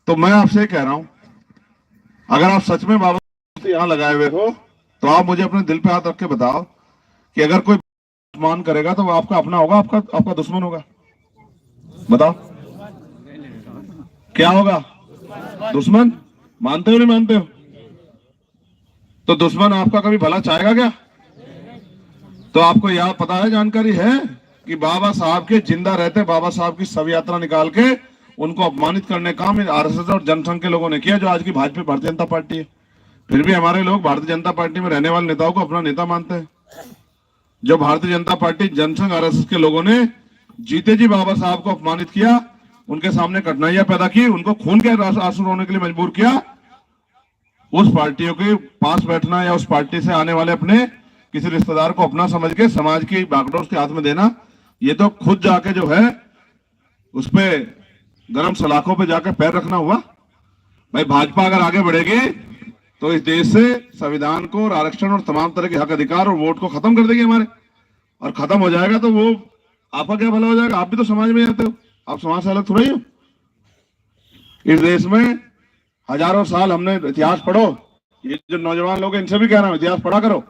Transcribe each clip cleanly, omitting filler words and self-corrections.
तो मैं आपसे कह रहा हूं, अगर आप सच में बाबा यहां लगाए हुए हो तो आप मुझे अपने दिल पे हाथ रख के बताओ कि अगर कोई मान करेगा तो वो आपका अपना होगा, आपका आपका दुश्मन होगा? बताओ क्या होगा? दुश्मन। मानते हो नहीं मानते हो? तो दुश्मन आपका कभी भला चाहेगा क्या? तो आपको यह पता है, जानकारी है कि बाबा साहब के जिंदा रहते बाबा साहब की शव यात्रा निकाल के उनको अपमानित करने का काम आरएसएस और जनसंघ के लोगों ने किया, जो आज की भाजपा भारतीय जनता पार्टी है। फिर भी हमारे लोग भारतीय जनता पार्टी में रहने वाले नेताओं को अपना नेता मानते हैं। जो भारतीय जनता पार्टी जनसंघ आरएसएस के लोगों ने जीते जी बाबा साहब को अपमानित किया, उनके सामने कठिनाइयां पैदा की, उनको खून के आंसू रोने के लिए मजबूर किया, उस पार्टियों के पास बैठना या उस पार्टी से आने वाले अपने किसी रिश्तेदार को अपना समझ के समाज की बागडोर उसके हाथ में देना, ये तो खुद जाके जो है उस पे गर्म सलाखों पे जाकर पैर रखना हुआ। भाई भाजपा अगर आगे बढ़ेगी तो इस देश से संविधान को और आरक्षण और तमाम तरह के हक अधिकार और वोट को खत्म कर देगी हमारे, और खत्म हो जाएगा तो वो आपका क्या भला हो जाएगा? आप भी तो समाज में आते हो, आप समाज से अलग थोड़ा ही हो। इस देश में हजारों साल हमने इतिहास पढ़ो, ये जो नौजवान लोग हैं इनसे भी कह रहा हूं इतिहास पढ़ा करो।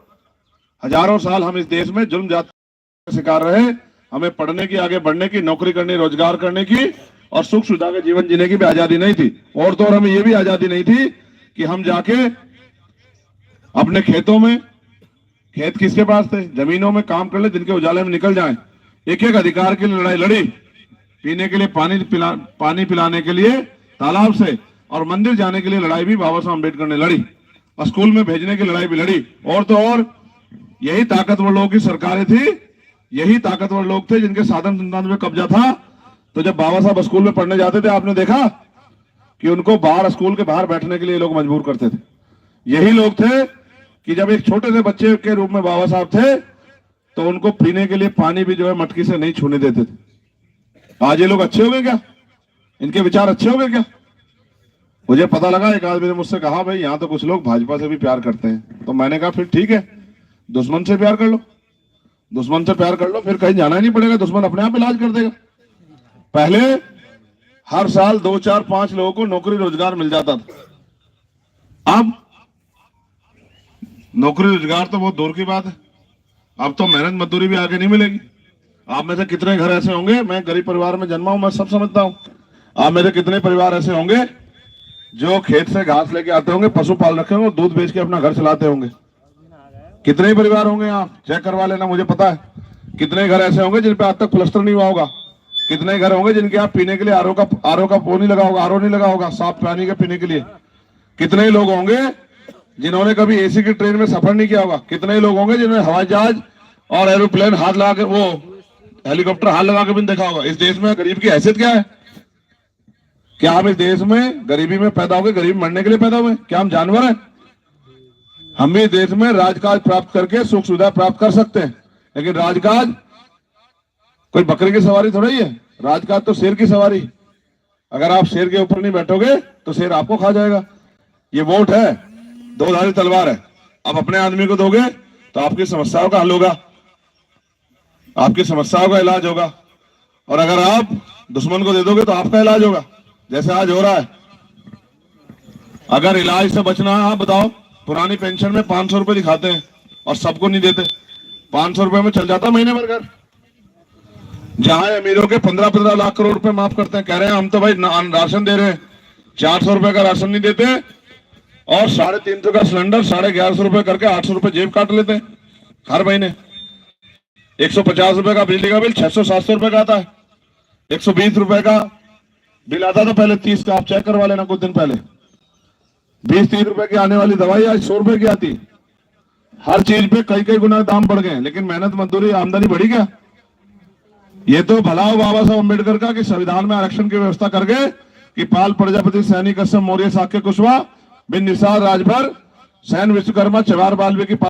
हजारों साल हम इस देश में जुल्म जाति का शिकार रहे, हमें पढ़ने की, आगे बढ़ने की, नौकरी करने, रोजगार करने की और सुख सुविधा के जीवन जीने की भी आजादी नहीं थी। और तो और हमें यह भी आजादी नहीं थी कि हम जाके अपने खेतों में, खेत किसके पास थे, जमीनों में काम कर ले, दिन के उजाले में निकल जाएं। एक एक अधिकार की लड़ाई लड़ी, पीने के लिए पानी पिलाने के लिए तालाब से, और मंदिर जाने के लिए लड़ाई भी बाबा साहब अम्बेडकर ने लड़ी, और स्कूल में भेजने की लड़ाई भी लड़ी। और तो और यही ताकतवर लोगों की सरकारें थी, यही ताकतवर लोग थे जिनके साधन संतान में कब्जा था। तो जब बाबा साहब स्कूल में पढ़ने जाते थे, आपने देखा कि उनको बाहर, स्कूल के बाहर बैठने के लिए लोग मजबूर करते थे। यही लोग थे कि जब एक छोटे से बच्चे के रूप में बाबा साहब थे तो उनको पीने के लिए पानी भी जो है मटकी से नहीं छूने देते थे। आज ये लोग अच्छे हो गए क्या? इनके विचार अच्छे हो गए क्या? मुझे पता लगा, एक आदमी ने मुझसे कहा भाई यहां तो कुछ लोग भाजपा से भी प्यार करते हैं। तो मैंने कहा फिर ठीक है, दुश्मन से प्यार कर लो, दुश्मन से प्यार कर लो, फिर कहीं जाना ही नहीं पड़ेगा, दुश्मन अपने आप इलाज कर देगा। पहले हर साल 2, 4, 5 लोगों को नौकरी रोजगार मिल जाता था। अब नौकरी रोजगार तो बहुत दूर की बात है, अब तो मेहनत मजदूरी भी आगे नहीं मिलेगी। आप में से कितने घर ऐसे होंगे, मैं गरीब परिवार में जन्मा हूं, मैं सब समझता हूं, आप में से कितने परिवार ऐसे होंगे जो खेत से घास लेके आते होंगे, पशु पाल रखे होंगे, दूध बेच के अपना घर चलाते होंगे? कितने ही परिवार होंगे, आप चेक करवा लेना, मुझे पता है। कितने घर ऐसे होंगे जिन पे आज तक प्लास्टर नहीं हुआ होगा? कितने घर होंगे जिनके आप पीने के लिए आरओ का वो नहीं लगा होगा, आरओ नहीं लगा होगा साफ पानी के पीने के लिए? कितने ही लोग होंगे जिन्होंने कभी एसी की ट्रेन में सफर नहीं किया होगा? कितने ही लोग होंगे जिन्होंने हवाई जहाज और एरोप्लेन हाथ लगा के, वो हेलीकॉप्टर हाथ लगा के भी देखा होगा? इस देश में गरीब की हैसियत क्या है? क्या हम इस देश में गरीबी में पैदा हो गए, गरीब मरने के लिए पैदा हुए? क्या हम जानवर हैं? हम भी देश में राजकाज प्राप्त करके सुख सुविधा प्राप्त कर सकते हैं, लेकिन राजकाज कोई बकरे की सवारी थोड़ा ही है, राजकाज तो शेर की सवारी। अगर आप शेर के ऊपर नहीं बैठोगे तो शेर आपको खा जाएगा। ये वोट है, दो-धारी तलवार है। आप अपने आदमी को दोगे तो आपकी समस्याओं का हल होगा, आपकी समस्याओं का इलाज होगा, और अगर आप दुश्मन को दे दोगे तो आपका इलाज होगा, जैसे आज हो रहा है। अगर इलाज से बचना है, आप बताओ, पुरानी पेंशन में 500 रुपए दिखाते हैं और सबको नहीं देते। 500 रुपए में चल जाता महीने भर घर। जहां अमीरों के 15-15 लाख करोड़ रुपए माफ करते हैं, कह रहे हैं हम तो भाई राशन दे रहे हैं, 400 रुपए का राशन नहीं देते, और 350 का सिलेंडर 1150 रुपए करके 800 रुपए जेब काट लेते हैं हर महीने। 150 रुपए का बिजली का बिल 600-700 रुपए का आता है। 120 रुपए का बिल आता था पहले, 30 का, आप चेक करवा लेना कुछ दिन पहले। 20-30 रुपए की आने वाली दवाई आज 100 रुपए की आती। हर चीज पे कई गुना दाम बढ़ गए, लेकिन मेहनत मजदूरी आमदनी बढ़ी क्या? ये तो भला हो बाबा साहब अम्बेडकर का कि संविधान में आरक्षण की व्यवस्था कर गए कि पाल, प्रजापति, सैनी, कश्यप, मौर्य, शाक्य, कुशवाहा, बिन निसार, राजभर, सैन, विश्वकर्मा, चवार, बाल्मीकि